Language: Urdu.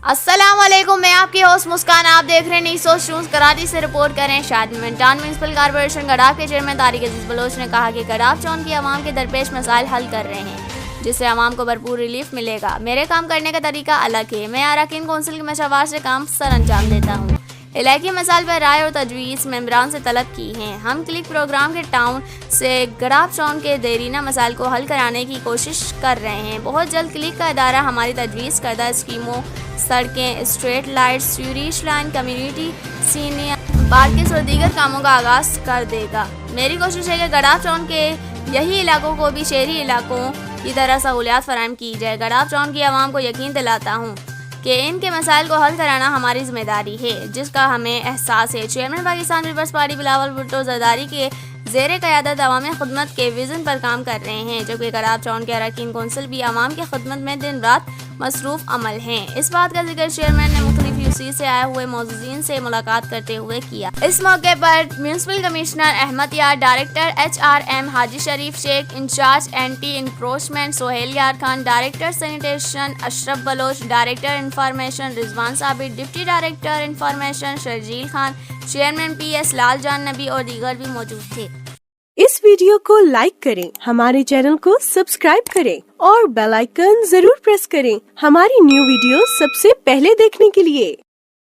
السلام علیکم، میں آپ کی ہوسٹ مسکان. آپ دیکھ رہے ہیں نیوز نیوز کراچی سے. رپورٹ کریں شادمن. ٹاؤن میونسپل کارپوریشن گڈاف کے چیئرمین طارق عزیز بلوچ نے کہا کہ گڈاف ٹاؤن کی عوام کے درپیش مسائل حل کر رہے ہیں، جس سے عوام کو بھرپور ریلیف ملے گا. میرے کام کرنے کا طریقہ الگ ہے. میں اراکین کونسل کی مشاورت سے کام سر انجام دیتا ہوں. علاقائی مسائل پر رائے اور تجویز ممبران سے طلب کی ہیں. ہم کلک پروگرام کے ٹاؤن سے گڈاف ٹاؤن کے دیرینہ مسائل کو حل کرانے کی کوشش کر رہے ہیں. بہت جلد کلک کا ادارہ ہماری تجویز کردہ اسکیموں، سڑکیں، street lights, sewerage line, community senior parks اور دیگر کاموں کا آغاز کر دے گا. میری کوشش ہے کہ گڈاف ٹاؤن کے یہی علاقوں کو بھی شہری علاقوں کی طرح سہولیات فراہم کی جائے. گڈاف ٹاؤن کی عوام کو یقین دلاتا ہوں کہ ان کے مسائل کو حل کرانا ہماری ذمہ داری ہے، جس کا ہمیں احساس ہے. چیئرمین پاکستان پیپلز پارٹی بلاول بھٹو زرداری کے زیر قیادت عوامی خدمت کے وژن پر کام کر رہے ہیں، جبکہ گڈاف ٹاؤن کے اراکین کونسل بھی عوام کی خدمت میں دن رات مصروف عمل ہیں. اس بات کا ذکر چیئرمین نے مختلف یو سے آئے ہوئے معززین سے ملاقات کرتے ہوئے کیا. اس موقع پر میونسپل کمشنر احمد یار، ڈائریکٹر HRM حاجی شریف شیخ، انچارج اینٹی انکروچمنٹ سہیل یار خان، ڈائریکٹر سینیٹیشن اشرف بلوچ، ڈائریکٹر انفارمیشن رضوان ثابت، deputy director information Sharjeel Khan, chairman PS لال جان نبی اور دیگر بھی موجود تھے. اس ویڈیو کو لائک کریں، ہمارے چینل کو سبسکرائب کریں اور بیل آئیکن ضرور پریس کریں ہماری نیو ویڈیو سب سے پہلے دیکھنے کے لیے.